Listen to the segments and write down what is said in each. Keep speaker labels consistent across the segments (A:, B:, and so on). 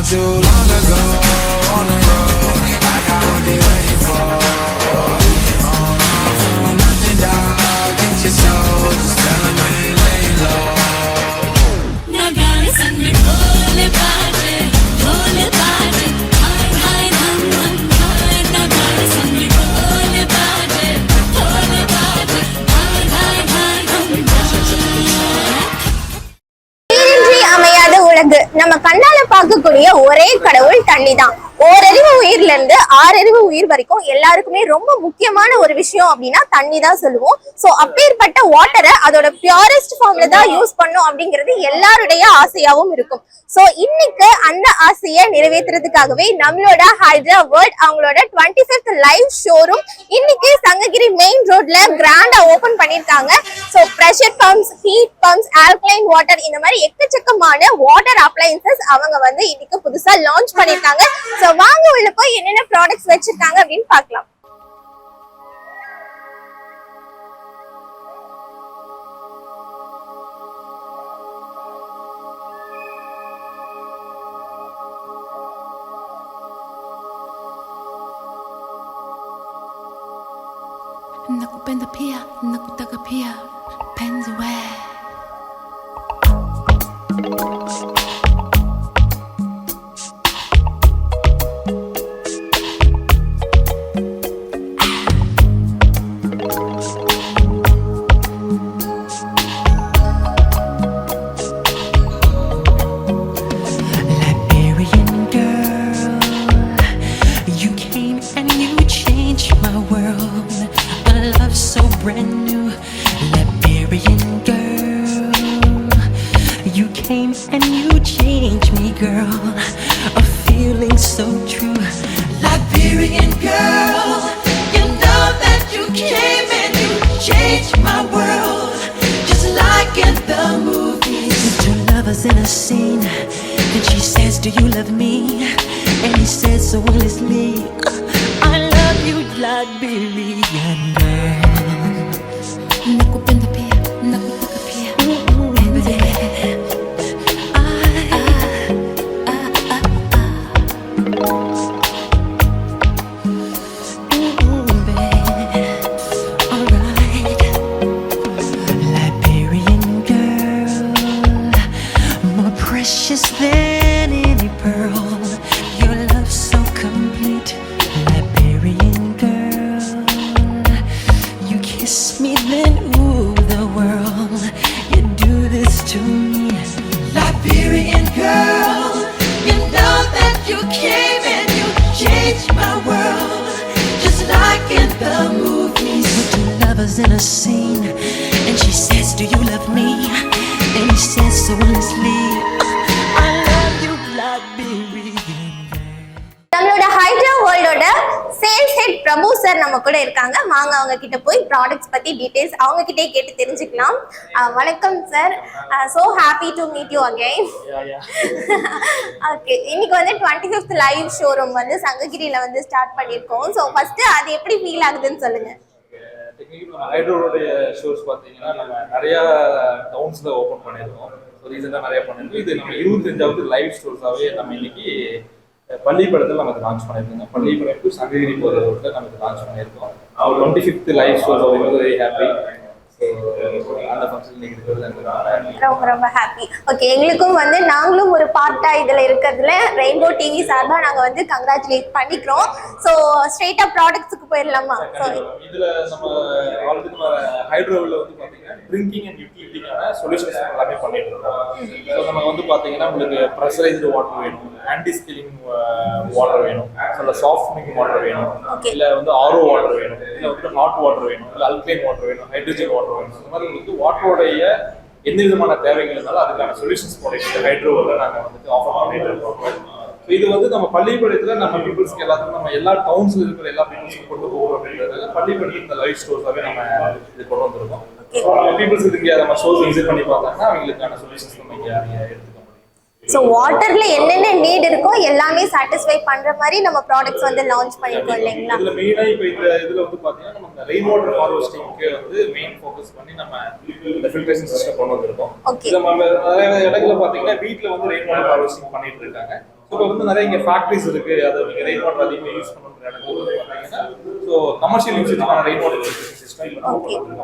A: too long ago on the road. I got what they waiting for. From nothing, dog. Get your soul. Just tell them I ain't laying low.
B: Now गाने संग में ढोल बाजे हाय हाय हम हाय now गाने संग में ढोल बाजे हाय हाय हम
C: நீரின்றி அமையாத உலகு. நம்ம கண்ணால பார்க்கக்கூடிய ஒரே கடவுள் தண்ணி தான். ஓரறிவு உயிர்ல இருந்து ஆறறிவு உயிர் வரைக்கும் எல்லாருக்குமே ரொம்ப முக்கியமான ஒரு விஷயம் அப்படின்னா தண்ணி தான் சொல்லுவோம். சோ அப்பேற்பட்ட வாட்டரை அதோட பியூரஸ்ட் ஃபார்ம்ல தான் யூஸ் பண்ணும் அப்படிங்கிறது எல்லாருடைய ஆசையாவும் இருக்கும். சோ இன்னைக்கு அந்த ஆசையை நிறைவேற்றுறதுக்காகவே நம்மளோட ஹைட்ரா வேர்ல்ட் அவங்களோட 25th லைவ் ஷோரூம் இன்னைக்கு சங்ககிரி மெயின் ரோட்ல கிராண்டா ஓபன் பண்ணிருக்காங்க. So pressure pumps, heat pumps, alkaline water இந்த மாதிரி எக்கச்சக்கமான வாட்டர் அப்ளையன்சஸ் அவங்க வந்து இன்னைக்கு புதுசா லான்ச் பண்ணிருக்காங்க. சோ வாங்க உள்ள போய் என்னென்ன ப்ராடக்ட்ஸ் வச்சிருக்காங்க அப்படின்னு பார்க்கலாம்.
B: nakupenda pia nakutaka pia penzi we
D: brand new Liberian girl. You came and you changed me, girl. A feeling so true. Liberian girl, you know that you came and you changed my world. Just like in the movies. Two lovers in a scene, and she says, do you love me? And he says so honestly, I love you, Liberian girl.
B: nakupenda pia nakutaka pia penzi
D: alright. Liberian girl, more precious than any pearl. Your love so complete. Liberian girl, you kiss me then ooh the world. You do this to me. Liberian girl, you know that you came and you changed my world. Just like in the movies. With two lovers in a scene, and she says, do you love me? And he says so honestly, I love you, Liberian girl.
C: நம்மளோட hydra வேர்ல்டோட sales head பிரபு sir நம்ம கூட இருக்காங்க. வாங்க அவங்க கிட்ட போய் products பத்தி டீடைல்ஸ் அவங்க கிட்டே கேட்டு தெரிஞ்சுக்கலாம். வணக்கம் sir. So happy to meet you again. Okay, இன்னைக்கு வந்து 25th லைவ் ஷோரூம் வந்து சங்ககிரியில வந்து ஸ்டார்ட் பண்ணிருக்கோம். சோ ஃபர்ஸ்ட் அது எப்படி ஃபீல் ஆகுதுன்னு சொல்லுங்க.
E: ஹைட்ரோடைய ஷோஸ் பார்த்தீங்கன்னா நம்ம நிறைய டவுன்ஸ்ல ஓப்பன் பண்ணியிருக்கோம். ஸோ ரீசெண்டாக நிறைய பண்ணியிருக்கோம். இது நம்ம 25வது லைவ் ஸ்டோர்ஸாகவே நம்ம இன்னைக்கு பள்ளிப்படத்தில் நமக்கு லான்ச் பண்ணியிருக்கோங்க. பள்ளிப்படம் டு சங்ககிரி போகிற ரோட்டில் நமக்கு லான்ச் பண்ணியிருக்கோம். 25th live store very happy. அந்த ஃபங்க்ஷன் இன்னைக்கு இருக்கிறது
C: ரொம்ப ரொம்ப ஹாப்பி. ஓகே, எங்களுக்கும் வந்து நாங்களும் ஒரு பார்ட்டா இதுல இருக்கிறதுல ரெயின்போ டிவி சார்பா நாங்க வந்து கங்க்ராச்சுலேட் பண்ணிக்கிறோம். ஸோ ஸ்ட்ரெயிட்டா ப்ராடக்ட்ஸுக்கு போயிடலாமா? ஸோ
E: இதுல நம்ம ஆல்ரெடி நம்ம ஹைட்ரோவில் வந்து பார்த்தீங்கன்னா ட்ரிங்கிங் அண்ட் யூட்டிலிட்டிக்கான சொல்யூஷன்ஸ் எல்லாமே பண்ணிட்டு இருக்கோம். ஸோ நம்ம வந்து பார்த்தீங்கன்னா உங்களுக்கு ப்ரெஷரைஸ்டு வாட்டர் வேணும், ஆன்டி ஸ்கில்லிங் வாட்டர் வேணும், இல்லை சாஃப்ட்னிங் வாட்டர் வேணும், இல்லை வந்து ஆரோ வாட்டர் வேணும், இல்லை வந்து ஹாட் வாட்டர் வேணும், இல்லை அல்கலைன் வாட்டர் வேணும், ஹைட்ரஜன் வாட்டர் வேணும். இந்த மாதிரி உங்களுக்கு வாட்டருடைய எந்த விதமான தேவைகள் இருந்தாலும் அதுக்கான சொல்யூஷன்ஸ் ப்ராடக்ட் ஹைட்ரோவில் நாங்கள் வந்து ஆஃபர் பண்ணிட்டு இருக்கோம். இது வந்து நம்ம பள்ளிப்படத்தில் நம்ம பீப்புள்ஸ்க்கு எல்லாத்துக்கும் நம்ம எல்லா டவுன்ஸ்ல இருக்கிற எல்லா பீப்புள்ஸ்க்கும் கொண்டு போகிறோம் அப்படின்றதுனால பள்ளிப்படத்தில் இந்த லைவ் ஸ்டோர்ஸாகவே நம்ம இது கொண்டு வந்திருக்கோம். பீப்புள்ஸ் இங்கே நம்ம ஷோஸ் விசிட் பண்ணி பார்த்தாங்கன்னா அவங்களுக்கான சொல்யூஷன்ஸ் நம்ம இங்கே எடுத்துக்க முடியும்.
C: ஸோ வாட்டர்ல என்னென்ன நீட் இருக்கோ எல்லாமே சாட்டிஸ்ஃபை பண்ற மாதிரி நம்ம ப்ராடக்ட்ஸ் வந்து லான்ச் பண்ணிருக்கோம் இல்லைங்களா?
E: இதுல மெயினா இப்போ இந்த இதுல வந்து பாத்தீங்கன்னா நம்ம இந்த ரெயின் வாட்டர் ஹார்வெஸ்டிங்க்கு வந்து மெயின் ஃபோக்கஸ் பண்ணி நம்ம இந்த ஃபில்ட்ரேஷன் சிஸ்டம் கொண்டு வந்திருக்கோம். நம்ம நிறைய இடத்துல பாத்தீங்கன்னா வீட்ல வந்து ரெயின் வாட்டர் ஹார்வெஸ்டிங் பண்ணிட்டு இருக்காங்க. ஸோ இப்போ வந்து நிறைய இங்கே ஃபேக்ட்ரிஸ் இருக்கு, அதை நீங்கள் ரெயின் வாட்டர் அதிகமாக யூஸ் பண்ணுற இடங்கள் வந்து பார்த்தீங்கன்னா ஸோ கமர்ஷியல் யூசேஜ்க்கான ரெயின் வாட்டர் சிஸ்டம் இல்லை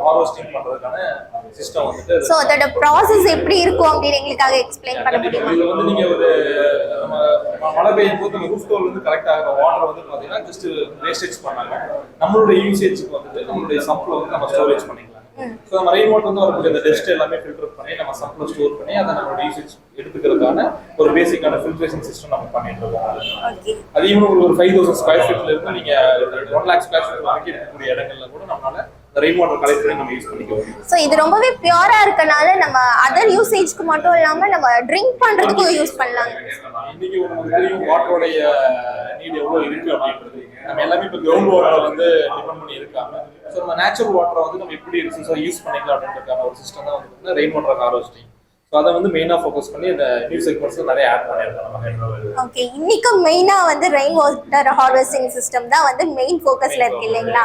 E: ஹார்வெஸ்டிங் பண்ணுறதுக்கான சிஸ்டம் வந்துட்டு.
C: ஸோ அதோட ப்ராசஸ் எப்படி இருக்கும் அப்படின்னு எங்களுக்காக எக்ஸ்பிளைன் பண்ண முடியுமா?
E: இதில் வந்து நீங்கள் ஒரு நம்ம மழை பெய்யும் போது நம்ம ரூஃப் டோர் வந்து கரெக்ட் ஆகிற வாட்டர் வந்து பார்த்தீங்கன்னா ஜஸ்ட் வேஸ்டேஜ் பண்ணாங்க, நம்மளுடைய யூசேஜுக்கு வந்துட்டு நம்மளுடைய சம்பில் வந்து நம்ம ஸ்டோரேஜ் பண்ணிக்கலாம். ஸோ நம்ம ரெயின் வாட்டர் வந்து வரக்கூடிய அந்த டஸ்ட் எல்லாமே ஃபில்டர் பண்ணி நம்ம சம்பில் ஸ்டோர் பண்ணி அதை நம்மளோட யூசேஜ் எடுத்துக்கிறதுக்கான ஒரு பேசிக்கான ஃபில்ட்ரேஷன் சிஸ்டம் நம்ம பண்ணிட்டு இருக்கோம். அது இன்னும் ஒரு 5000 ஸ்கொயர் ஃபீட்ல இருந்து நீங்க 1 lakh ஸ்கொயர் ஃபீட் வரைக்கும் இருக்கக்கூடிய இடங்கள்ல கூட நம்மளால ரெயின் வாட்டர் கலெக்ட் பண்ணி நம்ம யூஸ் பண்ணிக்கலாம்.
C: ஸோ இது ரொம்பவே பியூரா இருக்கனால நம்ம அதர் யூசேஜ்க்கு மட்டும் இல்லாம நம்ம ட்ரிங்க் பண்றதுக்கும் யூஸ் பண்ணலாம்.
E: இன்னைக்கு உங்களுக்கு தெரியும் வாட்டரோடைய நீட் எவ்வளவு இருக்கு அப்படின்றது. நம்ம எல்லாமே இப்போ கிரவுண்ட் வாட்டரை வந்து டிபெண்ட் பண்ணி இருக்காங்க. ஸோ நம்ம நேச்சுரல் வாட்டரை வந்து நம்ம எப்படி ரிசோர்ஸாக யூஸ் பண்ணிக்கலாம் அப்படின்றதுக்கான ஒரு சிஸ்டம் தான் வந்து ரெயின் வாட்டர் ஹார்வெஸ்டிங். ஸோ அதை வந்து மெயினாக ஃபோக்கஸ் பண்ணி இந்த நியூ செக்மெண்ட்ஸ் நிறைய ஆட் பண்ணியிருக்கோம் நம்ம ஹைட்ரோவில்.
C: ஓகே, இன்னைக்கு மெயினாக வந்து ரெயின் வாட்டர் ஹார்வெஸ்டிங் சிஸ்டம் தான் வந்து மெயின் ஃபோக்கஸ்ல இருக்கு இல்லைங்களா?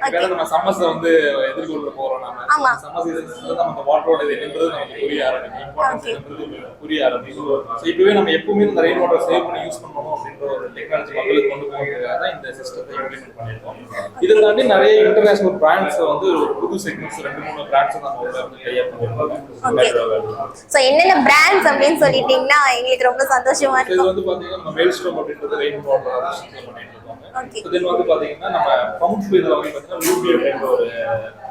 C: ஓகே,
E: நம்ம சம்மர்ஸ் வந்து எதிர்கொள்ள போறோம். நம்ம சம்மர் சீசன்ஸ்ல நம்ம வாட்டரோட இது என்னன்றது நமக்கு புரிய ஆரம்பிக்கும், இம்பார்ட்டன்ஸ் என்னன்றது புரிய ஆரம்பிக்கும். ஸோ இப்பவே நம்ம எப்பவுமே இந்த ரெயின் வாட்டர் சேவ் பண்ணி யூஸ் பண்ணணும் அப்படின்ற ஒரு டெக்னாலஜி மக்களுக்கு கொண்டு போகிறதுக்காக தான் இந்த சிஸ்டத்தை இம்ப்ளிமெண்ட் பண்ணியிருக்கோம். இதை தாண்டி நிறைய இன்டர்நேஷனல் பிராண்ட்ஸ் வந்து ஒரு புது செக்மெண்ட்ஸ் 2-3 பிராண்ட்ஸ் நம்ம வந்து கையா பண்ணியிருக்கோம்.
C: சோ என்னென்ன பிராண்ட்ஸ் அப்படின்னு சொல்லிட்டீங்கன்னா எங்களுக்கு ரொம்ப சந்தோஷமா இருக்கு.
E: இது வந்து பாத்தீங்கன்னா நம்ம மெயில்ஸ்டோம் அப்படின்றது ரெயின் வாட்டர் ஹார்வெஸ்டிங் பண்ணிட்டு இருக்கோம். தென் வந்து பாத்தீங்கன்னா நம்ம பம்ப் இதுல வந்து பாத்தீங்கன்னா லூபி அப்படின்ற ஒரு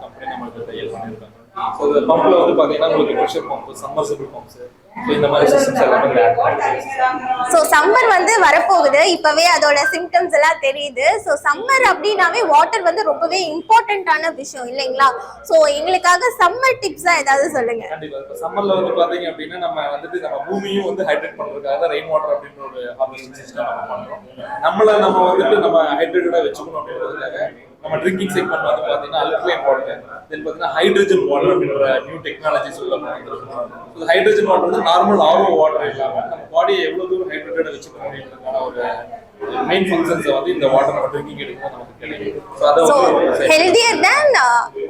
E: கம்பெனி நமக்கு தையல் பண்ணிருக்காங்க. ஸோ இந்த பம்ப்ல வந்து பாத்தீங்கன்னா உங்களுக்கு ப்ரெஷர் பம்ப், சம்மர்சிபிள் பம்ப்ஸ், இந்த மாதிரி சிஸ்டம்ஸ் எல்லாமே.
C: ஸோ சம்மர் வந்து வரப்போகுது, இப்பவே அதோட சிம்டம்ஸ் எல்லாம் தெரியுது. ஸோ சம்மர் அப்படின்னாவே வாட்டர் வந்து ரொம்பவே இம்பார்ட்டன்டான விஷயம் இல்லைங்களா? ஸோ எங்களுக்காக சம்மர் டிப்ஸா ஏதாவது சொல்லுங்க.
E: கண்டிப்பா. இப்போ சம்மர்ல வந்து பாத்தீங்க அப்படின்னா நம்ம வந்துட்டு நம்ம பூமியும் வந்து ஹைட்ரேட் பண்றதுக்காக ரெயின் வாட்டர் அப்படின்ற ஒரு ஹார்வெஸ்டிங் சிஸ்டம் நம்ம பண்றோம். நம்ம வந்துட்டு நம்ம ஹைட்ரேட்டடா வச்சுக்கணும் அப்படின்றதுக்காக நம்ம ட்ரிங்கிங் செக்மெண்ட் வந்து பாத்தீங்கன்னா அல்கலைன் வாட்டர், தென் பாத்தீங்கன்னா ஹைட்ரஜன் வாட்டர் அப்படின்ற நியூ டெக்னாலஜிஸ் உள்ள பண்ணிருக்கோம். இந்த ஹைட்ரஜன் வாட்டர் வந்து நார்மல் ஆர்ஓ வாட்டர் இல்லாம நம்ம பாடியை எவ்வளவு தூரம் ஹைட்ரேட்டடா வச்சுக்க முடியுன்றதுக்கான ஒரு மெயின் ஃபங்க்ஷன்ஸ் வந்து இந்த வாட்டர் நம்ம ட்ரிங்கிங் எடுக்கும்போது நமக்கு கிடைக்கும். ஸோ அதை வந்து
C: healthier than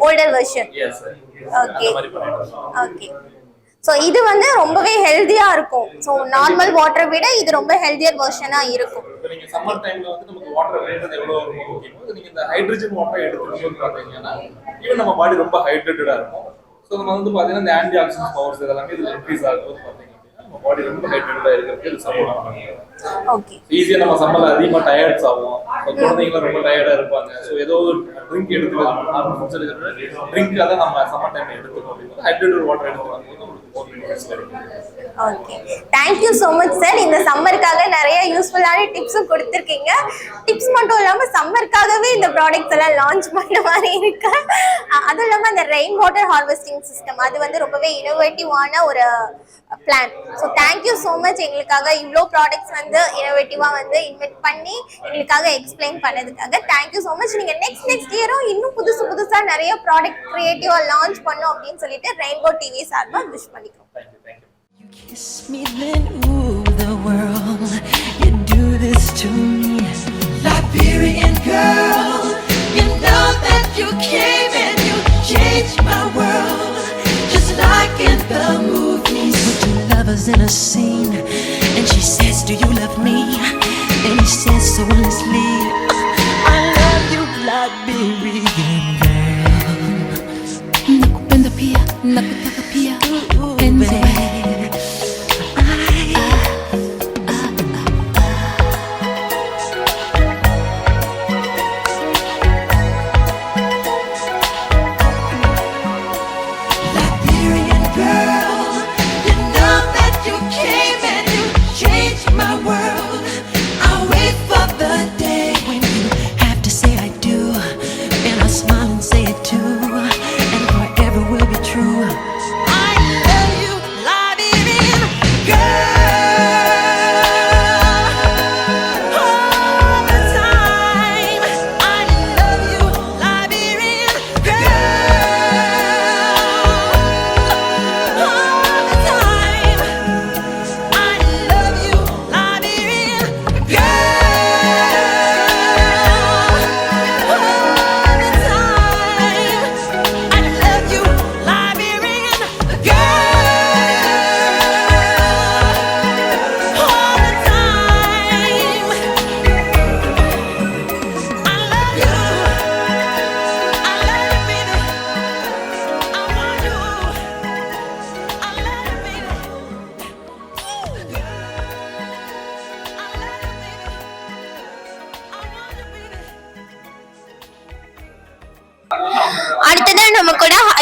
C: older version.
E: Yes sir.
C: Okay okay. So இது வந்து ரொம்பவே ஹெல்தியா இருக்கும். ஸோ நார்மல் வாட்டரை விட இது ரொம்ப ஹெல்தியர் வெர்ஷனா இருக்கும்.
E: இப்போ நீங்க சம்மர் டைம்ல வந்து நமக்கு வாட்டர் வேண்டது எவ்வளவு ரொம்ப முக்கியமோ நீங்க இந்த ஹைட்ரஜன் வாட்டரை எடுத்துக்கும்போது பாத்தீங்கன்னா ஈவன் நம்ம பாடி ரொம்ப ஹைட்ரேட்டடா இருக்கும். ஸோ நம்ம வந்து பாத்தீங்கன்னா இந்த ஆன்டி ஆக்சிடென்ட் பவர்ஸ் இதெல்லாமே இதுல இன்க்ரீஸ் ஆகும்போது பாத்தீங்கன்னா நம்ம பாடி ரொம்ப ஹைட்ரேட்டடா இருக்கிறதுக்கு இது சப்போர்ட் பண்ணுவாங்க.
C: ஓகே,
E: ஈஸியா நம்ம சம்மர்ல அதிகமா டயர்ட்ஸ் ஆகும், குழந்தைங்க ரொம்ப டயர்டா இருப்பாங்க. ஸோ ஏதோ ஒரு ட்ரிங்க் எடுத்துக்கலாம், நார்மல் ஃபுட்ஸ் எடுத்துக்கலாம், ட்ரிங்க் அதை நம்ம சம்மர் டைம்ல எடுத்துக்கணும் அப்படின்னா ஹைட்ரேட்டட் வாட்டர் எடுத்துக்கலாம்.
C: Okay, thank you so much sir. இந்த சம்மருக்காக நிறைய யூஸ்ஃபுல்லான டிப்ஸும் கொடுத்துருக்கீங்க. டிப்ஸ் மட்டும் இல்லாமல் சம்மருக்காகவே இந்த ப்ராடக்ட்ஸ் எல்லாம் லான்ச் பண்ண மாதிரி இருக்கு. அதுவும் இல்லாமல் அந்த ரெயின் வாட்டர் ஹார்வெஸ்டிங் சிஸ்டம் அது வந்து ரொம்பவே இனோவேட்டிவான ஒரு plan. So thank you so much எங்களுக்காக இவ்வளோ ப்ராடக்ட்ஸ் வந்து இனோவேட்டிவாக வந்து இன்வெஸ்ட் பண்ணி எங்களுக்காக எக்ஸ்பிளைன் பண்ணதுக்காக தேங்க்யூ ஸோ மச். நீங்கள் நெக்ஸ்ட் இயரும் இன்னும் புதுசாக நிறைய ப்ராடக்ட் கிரியேட்டிவாக லான்ச் பண்ணோம் அப்படின்னு சொல்லிட்டு ரெயின்போ டிவி சார்பாக விஷ் பண்ணிக்கிறோம்.
D: You kiss me then, ooh, the world, you do this to me. Liberian girl, you know that you came and you changed my world, just like in the movies. With two lovers in a scene, and she says, do you love me? And he says so honestly, I love you, Liberian girl.
B: Nakupenda pia, nakutaka pia, enzi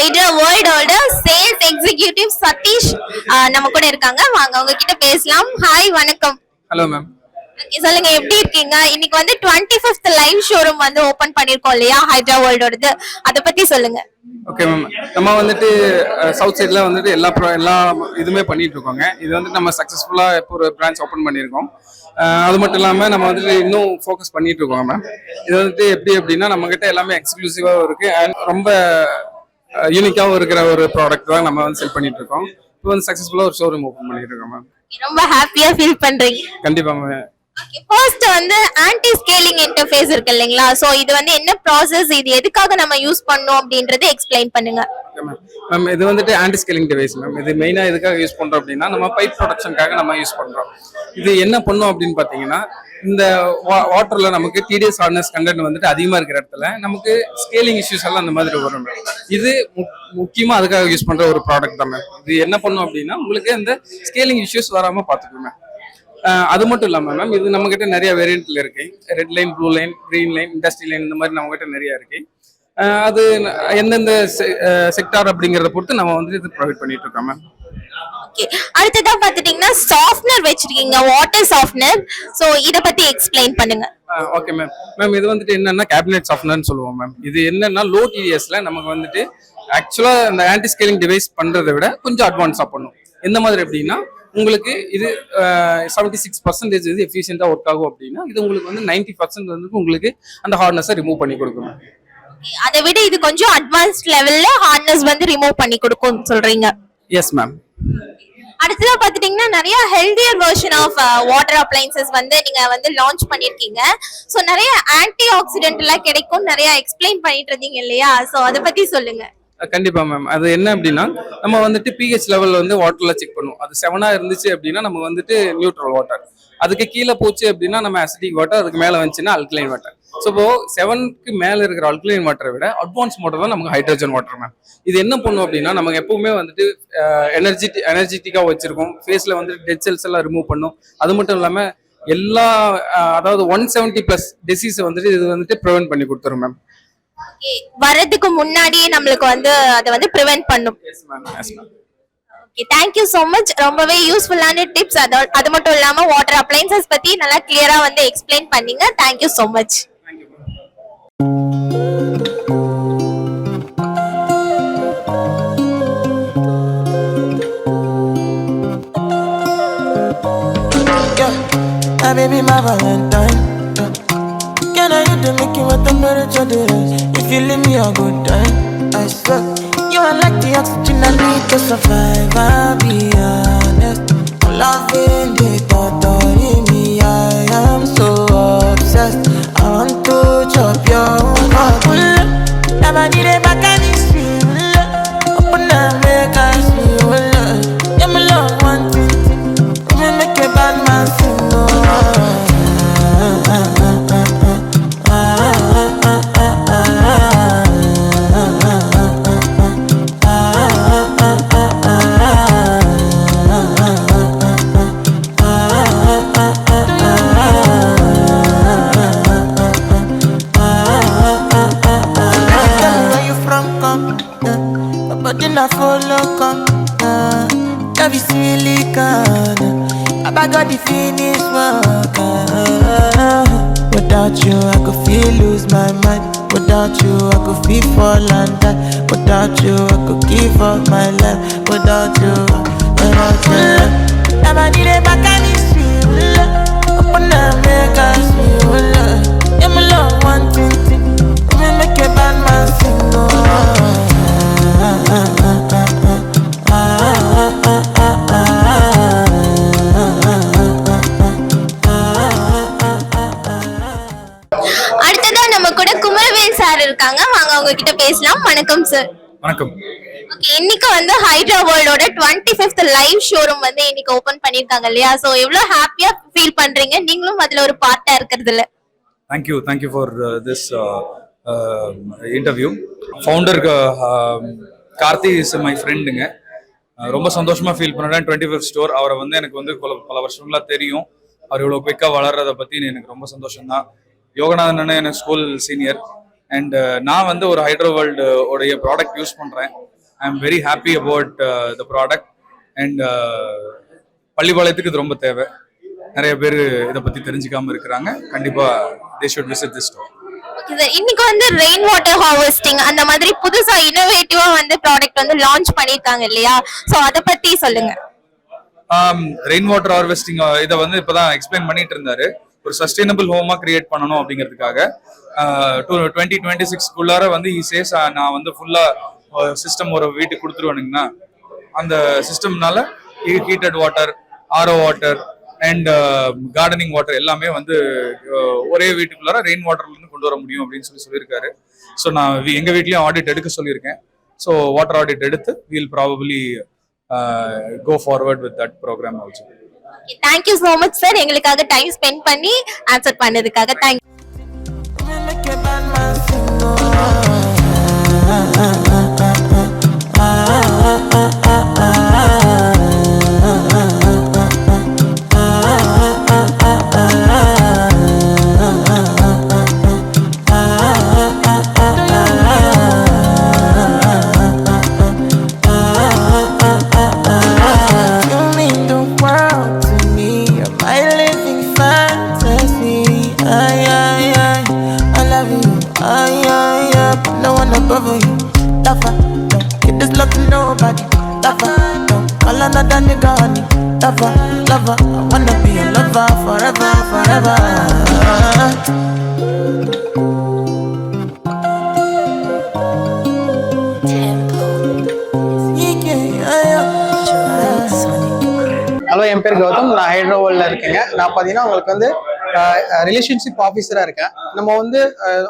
C: Hydra வேர்ல்டோட sales executive Satish நம்ம கூட இருக்காங்க. வாங்க அவங்க கிட்ட பேசலாம். Hi, வணக்கம்.
F: Hello ma'am.
C: Okay, சொல்லுங்க, எப்படி இருக்கீங்க? இன்னைக்கு வந்து 25th லைவ் ஷோரூம் வந்து ஓபன் பண்ணிருக்கோம் இல்லையா, ஹைட்ரா வேர்ல்டோடது, அத பத்தி சொல்லுங்க.
F: ஓகே மேம், நம்ம வந்துட்டு சவுத் சைட்ல வந்துட்டு எல்லா இதுவுமே பண்ணிட்டு இருக்கோங்க. இது வந்து நம்ம சக்ஸஸ்ஃபுல்லா இப்போ ஒரு பிரான்ச் ஓப்பன் பண்ணியிருக்கோம். அது மட்டும் இல்லாமல் நம்ம வந்துட்டு இன்னும் ஃபோக்கஸ் பண்ணிட்டு இருக்கோம் மேம். இது வந்துட்டு எப்படி அப்படின்னா நம்ம கிட்ட எல்லாமே எக்ஸ்க்ளூசிவாகவும் இருக்கு அண்ட் ரொம்ப யூனிக்காகவும் இருக்கிற ஒரு ப்ராடக்ட் தான் நம்ம வந்து செல் பண்ணிட்டு இருக்கோம். இப்போ வந்து சக்ஸஸ்ஃபுல்லாக ஒரு ஷோரூம் ஓப்பன் பண்ணிட்டு இருக்கோம் மேம்.
C: ரொம்ப ஹாப்பியா ஃபீல் பண்றீங்க?
F: கண்டிப்பா மேம்.
C: ஓகே, ஃபர்ஸ்ட் வந்து ஆன்டி ஸ்கேலிங் இன்டர்ஃபேஸ் இருக்கு இல்லைங்களா, சோ இது வந்து என்ன ப்ராசஸ், இது எதுக்காக நம்ம யூஸ் பண்ணோம் அப்படின்றதை எக்ஸ்பிளைன் பண்ணுங்க.
F: மேம், இது வந்துட்டு ஆன்டி ஸ்கேலிங் டிவைஸ் மேம். இது மெயினாக எதுக்காக யூஸ் பண்ணுறோம் அப்படின்னா நம்ம பைப் ப்ரொடக்ஷனுக்காக நம்ம யூஸ் பண்ணுறோம். இது என்ன பண்ணும் அப்படின்னு பார்த்தீங்கன்னா, இந்த வாட்டரில் நமக்கு டிடிஎஸ் ஹார்ட்னஸ் கண்டென்ட் வந்துட்டு அதிகமாக இருக்கிற இடத்துல நமக்கு ஸ்கேலிங் இஷ்யூஸ் எல்லாம் அந்த மாதிரி வரும் மேம். இது முக்கியமாக அதுக்காக யூஸ் பண்ணுற ஒரு ப்ராடக்ட் தான் மேம். இது என்ன பண்ணும் அப்படின்னா உங்களுக்கு இந்த ஸ்கேலிங் இஷ்யூஸ் வராமல் பார்த்துக்கும் மேம். அது மட்டும் இல்லாமல் மேம், இது நம்ம கிட்ட நிறைய வேரியன்ட்ல இருக்கு. Red line, blue line, green line, industry line, இந்த மாதிரி நம்ம கிட்ட நிறைய இருக்கு. அது எந்தெந்த செக்டார் அப்படிங்கறத பொறுத்து நம்ம வந்து இது ப்ரொவைட் பண்ணிட்டு இருக்கோம் மேம்.
C: ஓகே, அடுத்ததா பாத்துட்டீங்கன்னா சாஃப்ட்னர் வச்சிருக்கீங்க, வாட்டர் சாஃப்ட்னர், சோ இத பத்தி எக்ஸ்பிளைன் பண்ணுங்க.
F: Okay ma'am. மேம், இது வந்துட்டு என்னன்னா கேபினெட் சாஃப்ட்னர்னு சொல்லுவோம் மேம். இது என்னன்னா லோ டிடிஎஸ்ல நமக்கு வந்துட்டு ஆக்சுவலா இந்த ஆன்டி ஸ்கேலிங் டிவைஸ் பண்றதை விட கொஞ்சம் அட்வான்ஸா பண்ணும். எந்த மாதிரி அப்படின்னா உங்களுக்கு இது 76% இது எஃபிஷியண்டா ஒர்க் ஆகும் அப்படின்னா இது உங்களுக்கு வந்து 90% வந்து உங்களுக்கு அந்த ஹார்ட்னஸை ரிமூவ் பண்ணி கொடுக்கும்.
C: அதை விட இது கொஞ்சம் அட்வான்ஸ்ட் லெவல்ல ஹார்ட்னஸ் வந்து ரிமூவ் பண்ணி கொடுக்கும் சொல்றீங்க.
F: Yes ma'am.
C: அடுத்ததா பாத்துட்டீங்கன்னா நிறைய healthier version of water appliances வந்து நீங்க வந்து லான்ச் பண்ணிருக்கீங்க. சோ நிறைய ஆன்டி ஆக்சிடென்ட் எல்லாம் கிடைக்கும், நிறைய எக்ஸ்பிளைன் பண்ணிட்டு இருந்தீங்க இல்லையா, சோ அத பத்தி சொல்லுங்க.
F: கண்டிப்பா மேம். அது என்ன அப்படின்னா நம்ம வந்துட்டு பிஹெச் லெவல் வந்து வாட்டர்ல செக் பண்ணுவோம். அது 7 இருந்துச்சு அப்படின்னா நம்ம வந்துட்டு நியூட்ரல் வாட்டர், அதுக்கு கீழே போச்சு அப்படின்னா நம்ம அசிட்டிக் வாட்டர், அதுக்கு மேல வந்துச்சுன்னா அல்கலைன் வாட்டர். ஸோ இப்போ 7க்கு மேல இருக்கிற அல்கலைன் வாட்டரை விட அட்வான்ஸ் வாட்டர் தான் நமக்கு ஹைட்ரஜன் வாட்டர் மேம். இது என்ன பண்ணும் அப்படின்னா நமக்கு எப்பவுமே வந்துட்டு எனர்ஜெட்டிக்கா வச்சிருக்கோம். ஃபேஸ்ல வந்துட்டு டெட் செல்ஸ் எல்லாம் ரிமூவ் பண்ணும். அது மட்டும் இல்லாம எல்லா அதாவது 170+ டிசீஸ் வந்துட்டு இது வந்துட்டு ப்ரிவென்ட் பண்ணி கொடுத்துரும் மேம்.
C: வரதுக்கு முன்னாடியே நம்மளுக்கு வந்து அதை வந்து ப்ரிவென்ட் பண்ணும்.
F: Yes ma'am. Yes ma'am.
C: Okay, thank you so much. ரொம்பவே யூஸ்ஃபுல்லான டிப்ஸ். அது மட்டும் இல்லாம வாட்டர் அப்ளையன்சஸ் பத்தி நல்லா கிளியரா வந்து எக்ஸ்பிளைன் பண்ணீங்க. Thank you so much.
G: Baby, my Valentine. Can I hit the making with temperature difference? If you leave me a good time, I swear you are like the oxygen I need to survive. I'll be honest, loving the thought of me. I am so obsessed. I want to chop your heart. Never need a back and it's real. Open up, make us feel. Yeah, my love, one thing. We make a bad man sing. I follow come, every silicon. I got the finish work. Without you, I could feel lose my mind. Without you, I could feel fall and die. Without you, I could give up my life. Without you, never need a back and it's real. Open up, make us feel. Yeah, my love, one thing. We make a bad man sing.
C: இருக்காங்க, வாங்க அவங்க கிட்ட பேசலாம். வணக்கம் sir.
F: வணக்கம்.
C: Okay, இன்னைக்கு வந்து hydra வேர்ல்டோட 25th live showroom வந்து இன்னைக்கு ஓபன் பண்ணிருக்காங்க இல்லையா, சோ எவ்வளவு ஹாப்பியா ஃபீல் பண்றீங்க, நீங்களும் அதுல ஒரு பார்ட்டா இருக்கிறதுல?
H: Thank you for this interview. Founder Karthi is my ஃப்ரெண்டுங்க. ரொம்ப சந்தோஷமா ஃபீல் பண்ணுறேன். 25th ஸ்டோர் அவரை வந்து எனக்கு வந்து பல வருஷங்களா தெரியும். அவர் இவ்வளோ குயிக்காக வளர்றதை பற்றி எனக்கு ரொம்ப சந்தோஷம்தான். யோகநாதன் எனக்கு ஸ்கூல் சீனியர். அண்ட் நான் வந்து ஒரு ஹைட்ரோ வேர்ல்டு உடைய ப்ராடக்ட் யூஸ் பண்ணுறேன். I am very happy about the product and பள்ளிப்பாளையத்துக்கு இது ரொம்ப தேவை. நிறைய பேர் இதை பத்தி தெரிஞ்சுக்காம இருக்கிறாங்க. கண்டிப்பா they should visit this store.
C: Okay sir, இன்னைக்கு வந்து ரெயின் வாட்டர் ஹார்வெஸ்டிங் அந்த மாதிரி புதுசா இன்னோவேட்டிவா வந்து ப்ராடக்ட் வந்து லான்ச் பண்ணிருக்காங்க இல்லையா, சோ அத பத்தி சொல்லுங்க.
H: ரெயின் வாட்டர் ஹார்வெஸ்டிங் இதை வந்து இப்பதான் எக்ஸ்பிளைன் பண்ணிட்டு இருந்தாரு. ஒரு சஸ்டைனபிள் ஹோமா கிரியேட் பண்ணணும் அப்படிங்கிறதுக்காக 2026 வந்து சேஸ் நான் வந்து ஃபுல்லா சிஸ்டம் ஒரு வீட்டுக்கு கொடுத்துருவானுங்கன்னா அந்த சிஸ்டம்னால heated water, RO water and gardening water எல்லாமே வந்து ஒரே வீட்டுக்குள்ளார ரெயின் வாட்டர்ல இருந்து கொண்டு வர முடியும் அப்படின்னு சொல்லியிருக்காரு. ஸோ நான் எங்க வீட்லயும் ஆடிட் எடுக்க சொல்லியிருக்கேன். ஸோ வாட்டர் ஆடிட் எடுத்து we'll probably go forward with that program also.
C: Thank you so much sir, எங்களுக்காக டைம் ஸ்பெண்ட் பண்ணி ஆன்சர் பண்ணதுக்காக thank you.
G: Make a bad man sing, oh. Another nigga honey, lover, lover, I wanna be a lover forever, forever.
I: Hello, என் பேர் கௌதம். நான் ஹைட்ரோவேல்ல இருக்கேங்க. நான் பார்த்தீங்கன்னா உங்களுக்கு வந்து ரிலேஷன்ஷிப் ஆஃபீஸராக இருக்கேன். நம்ம வந்து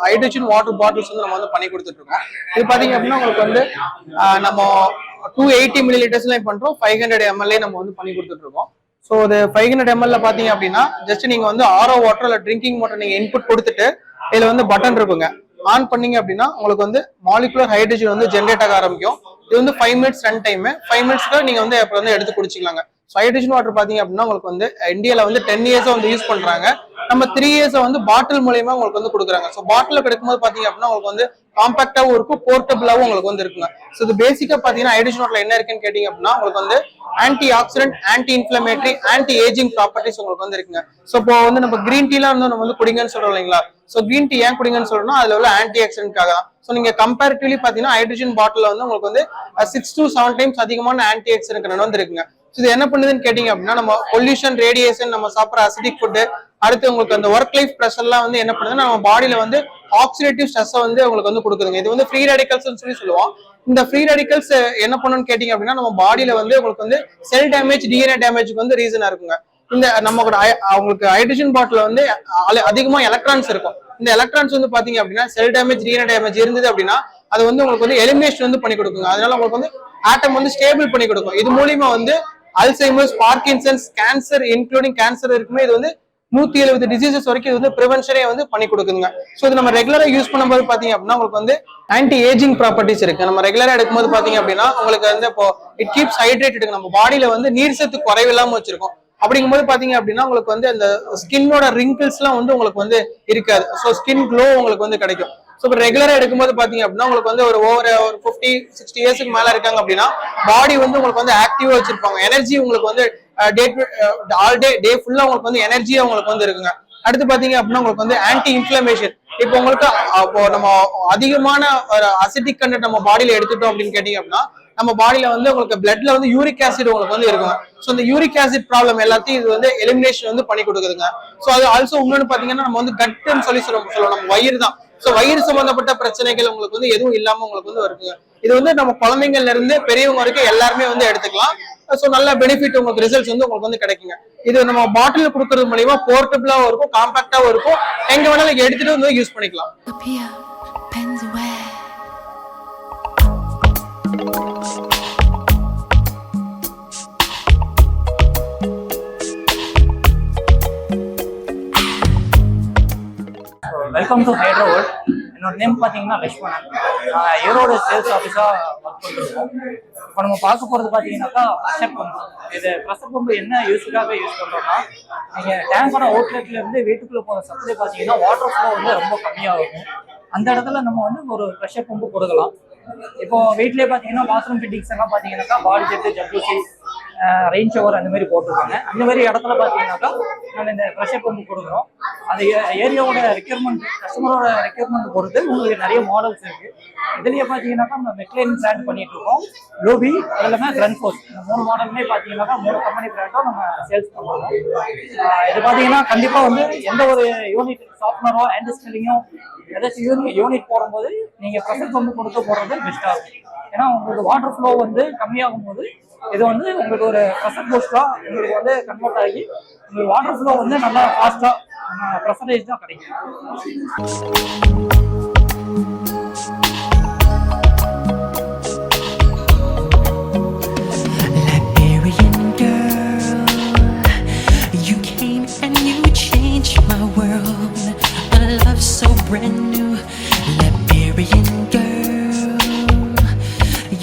I: ஹைட்ரஜன் வாட்டர் பாட்டில்ஸ் வந்து நம்ம வந்து பண்ணி கொடுத்துட்டு இருக்கோம். இது பார்த்தீங்க அப்படின்னா உங்களுக்கு வந்து நம்ம 280 ml பண்றோம், 500 ml நம்ம வந்து பண்ணி கொடுத்துட்டு இருக்கோம். ஸோ இது 500 ml பாத்தீங்க அப்படின்னா ஜஸ்ட் நீங்க வந்து ஆரோ வாட்டர் இல்லை ட்ரிங்கிங் வாட்டர் நீங்க இன்புட் கொடுத்துட்டு இதுல வந்து பட்டன் இருக்குங்க, ஆன் பண்ணீங்க அப்படின்னா உங்களுக்கு வந்து மாலிகுலர் ஹைட்ரஜன் வந்து ஜென்ரேட் ஆக ஆரம்பிக்கும். இது வந்து 5 minutes ரன் டைம். 5 minutesக்கு நீங்க வந்து அப்புறம் வந்து எடுத்து குடிச்சிக்கலாங்க. ஸோ ஹைட்ரஜன் வாட்டர் பாத்தீங்க அப்படின்னா உங்களுக்கு வந்து இந்தியாவில் வந்து 10 years வந்து யூஸ் பண்றாங்க. நம்ம 3 years வந்து பாட்டில் மூலியமா உங்களுக்கு வந்து கொடுக்குறாங்க. ஸோ பாட்டில் கிடைக்கும்போது பாத்தீங்க அப்படின்னா உங்களுக்கு வந்து காம்பாக்டாவும் இருக்கும், போர்ட்டபிளாவும் உங்களுக்கு வந்து இருக்குங்க. ஸோ இது பேசிக்கா பாத்தீங்கன்னா ஹைட்ரஜன் வாட்டர்ல என்ன இருக்குன்னு கேட்டீங்க அப்படின்னா உங்களுக்கு வந்து anti accident, anti inflammatory, anti ageing properties உங்களுக்கு வந்து இருக்குங்க. ஸோ இப்போ வந்து நம்ம கிரீன் டீலாம் வந்து நம்ம வந்து குடிங்கன்னு சொல்றோம் இல்லைங்களா. ஸோ கிரீன் டீ ஏன் குடிங்கன்னு சொல்றோம்னா அதுல உள்ள ஆன்டி ஆக்சிடென்ட்காக தான். ஸோ நீங்க கம்பேரிட்டிவ்லி பாத்தீங்கன்னா ஹைட்ரஜன் பாட்டில் வந்து உங்களுக்கு வந்து 6 to 7 times அதிகமான ஆன்டி ஆக்சிடென்ட் வந்து இருக்குங்க. இது என்ன பண்ணுதுன்னு கேட்டீங்க அப்படின்னா நம்ம பொல்யூஷன், ரேடியேஷன், நம்ம சாப்பிட்ற அசிடிக் ஃபுட்டு, அடுத்து உங்களுக்கு அந்த ஒர்க் லைஃப் ப்ரெஷர்லாம் வந்து என்ன பண்ணுதுன்னா நம்ம பாடியில வந்து ஆக்சிடேட்டிவ் ஸ்ட்ரெஸ் வந்து உங்களுக்கு வந்து கொடுக்குதுங்க. இது வந்து ஃப்ரீ ரேடிக்கல்ஸ் சொல்லி சொல்லுவோம். இந்த ஃப்ரீ ரேடிக்கல்ஸ் என்ன பண்ணுன்னு கேட்டீங்க அப்படின்னா நம்ம பாடியில வந்து உங்களுக்கு வந்து செல் டேமேஜ், டிஎன்ஏ டேமேஜ்க்கு வந்து ரீசனா இருக்குங்க. இந்த நம்ம அவங்களுக்கு ஹைட்ரஜன் பாட்டில் வந்து அதிகமா எலக்ட்ரான்ஸ் இருக்கும். இந்த எலக்ட்ரான்ஸ் வந்து பாத்தீங்க அப்படின்னா செல் டேமேஜ், டிஎன்ஏ டேமேஜ் இருந்தது அப்படின்னா அது வந்து உங்களுக்கு வந்து எலிமினேஷன் வந்து பண்ணி கொடுக்குங்க. அதனால உங்களுக்கு வந்து ஆட்டம் வந்து ஸ்டேபிள் பண்ணி கொடுக்கும். இது மூலியமா வந்து Alzheimer's, Parkinson's, cancer including cancer இருக்குமே இது வந்து 170 டிசீசஸ் வரைக்கும் இது வந்து ப்ரிவென்ஷனே வந்து பண்ணி கொடுக்குதுங்க. ஸோ இது நம்ம ரெகுலரா யூஸ் பண்ணும்போது பாத்தீங்க அப்படின்னா உங்களுக்கு வந்து ஆன்டி ஏஜிங் ப்ராப்பர்ட்டிஸ் இருக்கு. நம்ம ரெகுலரா எடுக்கும்போது பாத்தீங்க அப்படின்னா உங்களுக்கு வந்து இப்போ இட் கீப்ஸ் ஹைட்ரேட்டட், நம்ம பாடியில வந்து நீர் சத்து குறைவில்லாம வச்சிருக்கோம். அப்படிங்கும்போது பாத்தீங்க அப்படின்னா உங்களுக்கு வந்து அந்த ஸ்கின்னோட ரிங்கிள்ஸ் எல்லாம் வந்து உங்களுக்கு வந்து இருக்காது. ஸோ ஸ்கின் க்ளோ உங்களுக்கு வந்து கிடைக்கும். ஸோ இப்போ ரெகுலரா எடுக்கும்போது பாத்தீங்க அப்படின்னா உங்களுக்கு வந்து ஒரு 50-60 இயர்ஸ்க்கு மேல இருக்காங்க அப்படின்னா பாடி வந்து உங்களுக்கு வந்து ஆக்டிவா வச்சிருப்பாங்க. எனர்ஜி உங்களுக்கு வந்து டே ஃபுல்லா உங்களுக்கு வந்து எனர்ஜியா உங்களுக்கு வந்து இருக்குங்க. அடுத்து பாத்தீங்க அப்படின்னா உங்களுக்கு வந்து ஆன்டி இன்ஃபிளமேஷன். இப்போ உங்களுக்கு நம்ம அதிகமான ஒரு அசிட்டிக் கண்டென்ட் நம்ம பாடியில எடுத்துட்டோம் அப்படின்னு கேட்டீங்க அப்படின்னா நம்ம பாடியில வந்து உங்களுக்கு பிளட்ல வந்து யூரிக் ஆசிட் உங்களுக்கு வந்து இருக்குங்க. ஸோ இந்த யூரிக் ஆசிட் ப்ராப்ளம் எல்லாத்தையும் இது வந்து எலிமினேஷன் வந்து பண்ணி கொடுக்குதுங்க. ஸோ அது ஆல்சோ இன்னொன்னு பாத்தீங்கன்னா நம்ம வந்து கட்டுன்னு சொல்லுவோம், நம்ம வயிறு தான். ஸோ வயிறு சம்பந்தப்பட்ட பிரச்சனைகள் உங்களுக்கு வந்து எதுவும் இல்லாம உங்களுக்கு வந்து இருக்குங்க. இது வந்து நம்ம குழந்தைங்கள்ல இருந்து பெரியவங்க வரைக்கும் எல்லாருமே வந்து எடுத்துக்கலாம். ஸோ நல்ல பெனிஃபிட் உங்களுக்கு ரிசல்ட்ஸ் வந்து உங்களுக்கு வந்து கிடைக்குங்க. இது நம்ம பாட்டில் கொடுக்கறது மூலியமா போர்ட்டபிளாவும் இருக்கும், காம்பாக்டாவும் இருக்கும். எங்க வேணாலும் எடுத்துட்டு வந்து யூஸ் பண்ணிக்கலாம்.
J: Welcome to Hydrovel. என்னோட நேம் பார்த்தீங்கன்னா லக்ஷ்மணன். நான் ஈரோடு சேல்ஸ் ஆஃபீஸாக ஒர்க் பண்ணிருக்கோம். இப்போ நம்ம பார்க்க போகிறது பார்த்தீங்கன்னாக்கா ப்ரெஷர் பம்பு. இது ப்ரெஷர் பம்பு என்ன யூஸுக்காக யூஸ் பண்ணுறோம்னா நீங்கள் டேங்கோட அவுட்லெட்லேருந்து வீட்டுக்குள்ளே போகிற சப்ளை பார்த்தீங்கன்னா வாட்டர் ஃப்ளோ வந்து ரொம்ப கம்மியாக இருக்கும். அந்த இடத்துல நம்ம வந்து ஒரு ப்ரெஷர் பம்பு கொடுக்கலாம். இப்போ வீட்லயே பாத்தீங்கன்னா பாத்ரூம் ஃபிட்டிங்ஸ் எல்லாம் பாத்தீங்கன்னாக்கா பாடி செட்டு, ஜக்கூசி, ரெயின் ஷவர் அந்த மாதிரி போட்டிருக்காங்க. அந்த மாதிரி இடத்துல பாத்தீங்கன்னாக்கா நம்ம இந்த ப்ரெஷர் பம்பு கொடுக்குறோம். அது ஏரியாவோட ரெக்யர்மெண்ட், கஸ்டமரோட ரெக்யர்மெண்ட் பொறுத்து உங்களுக்கு நிறைய மாடல்ஸ் இருக்கு. இதுலயே பாத்தீங்கன்னாக்கா நம்ம மெக்லைன் பிராண்ட் பண்ணிட்டு இருக்கோம், லூபி, அது இல்லாம கிரன்ஃபோர்ஸ். இந்த 3 மாடலுமே பாத்தீங்கன்னாக்கா 3 கம்பெனி பிராண்டும் நம்ம சேல்ஸ் பண்றோம். இது பாத்தீங்கன்னா கண்டிப்பா வந்து எந்த ஒரு யூனிட் சாஃப்ட்வேரோ ஆன்டி ஸ்கில்லிங்கோ ஏதாச்சும் யூனிட் போடும்போது நீங்க ப்ரெஷர் பம்பு கொடுத்து போடுறது பெஸ்டா இருக்கும். ஏன்னா உங்களுக்கு வாட்டர் ஃப்ளோ வந்து கம்மியாகும் போது இது வந்து உங்களுக்கு ஒரு ப்ரெஷர் பூஸ்டா உங்களுக்கு வந்து கன்வெர்ட் ஆகி உங்களுக்கு வாட்டர் ஃப்ளோ வந்து நல்லா ஃபாஸ்டா ப்ரெஷரைஸ்டா கிடைக்கும்.
D: Liberian girl, you came and you changed my world. A love so brand new. Liberian girl,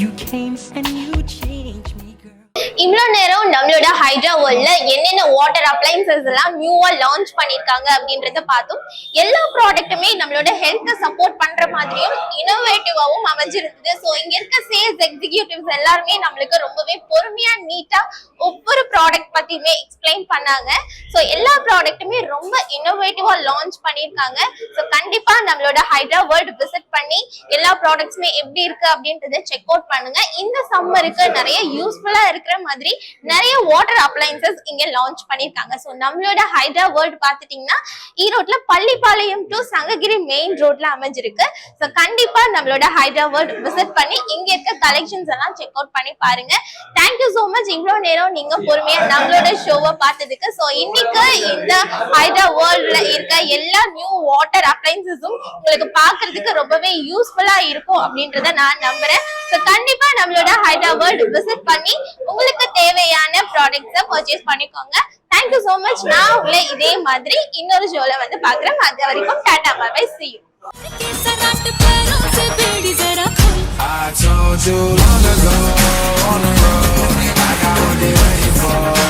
D: you came and you changed me, girl.
C: இவ்வளோ நேரம் நம்மளோட ஹைட்ரா வேர்ல்ட்ல என்னென்ன வாட்டர் அப்ளைன்சஸ் எல்லாம் நியூவா லான்ச் பண்ணிருக்காங்க அப்படின்றத பார்த்தோம். எல்லா ப்ராடக்ட்டுமே நம்மளோட ஹெல்த்தை சப்போர்ட் பண்ற மாதிரியும் இனோவேட்டிவாவும் அமைஞ்சிருந்தது. ஸோ இங்க இருக்க சேல்ஸ் எக்ஸிக்யூட்டிவ்ஸ் எல்லாருமே நம்மளுக்கு ரொம்பவே பொறுமையா நீட்டா ஒவ்வொரு ப்ராடக்ட் பத்தியுமே எக்ஸ்பிளைன் பண்ணாங்க. ஸோ எல்லா ப்ராடக்ட்டுமே ரொம்ப இனோவேட்டிவா லான்ச் பண்ணிருக்காங்க. ஸோ கண்டிப்பா நம்மளோட ஹைட்ரா வேர்ல்ட் விசிட் பண்ணி எல்லா ப்ராடக்ட்ஸுமே எப்படி இருக்கு அப்படின்றத செக் அவுட் பண்ணுங்க. இந்த சம்மருக்கு நிறைய யூஸ்ஃபுல்லா இருக்கிற மாதிரி நிறைய வாட்டர் அப்ளைன்சஸ் இங்க லான்ச் பண்ணிருக்காங்க. சோ நம்மளோட ஹைட்ரா வேர்ல்ட் பாத்துட்டீங்கன்னா ஈரோட்ல பள்ளிப்பாளையம் டு சங்ககிரி மெயின் ரோட்ல அமைஞ்சிருக்கு. சோ கண்டிப்பா நம்மளோட ஹைட்ரா வேர்ல்ட் விசிட் பண்ணி இங்க இருக்க கலெக்ஷன்ஸ் எல்லாம் செக் அவுட் பண்ணி பாருங்க. தேங்க்யூ சோ மச் இவ்வளவு நேரம் நீங்க பொறுமையா நம்மளோட ஷோவை பார்த்ததுக்கு. சோ இன்னைக்கு இந்த ஹைட்ரா வேர்ல்ட்ல இருக்க எல்லா நியூ வாட்டர் அப்ளைன்சஸும் உங்களுக்கு பாக்குறதுக்கு ரொம்பவே யூஸ்ஃபுல்லா இருக்கும் அப்படின்றத நான் நம்புறேன். சோ கண்டிப்பா நம்மளோட ஹைட்ரா வேர்ல்ட் விசிட் பண்ணி உங்களுக்கு தேவையான ப்ராடக்ட்ஸை பர்ச்சேஸ் பண்ணிக்கோங்க. Thank you so much. நான் உங்களை இதே மாதிரி இன்னொரு ஷோல வந்து பாக்குறேன். அது வரைக்கும் tata bye bye, see you.
A: I told you long ago on the road, I got what they waiting for.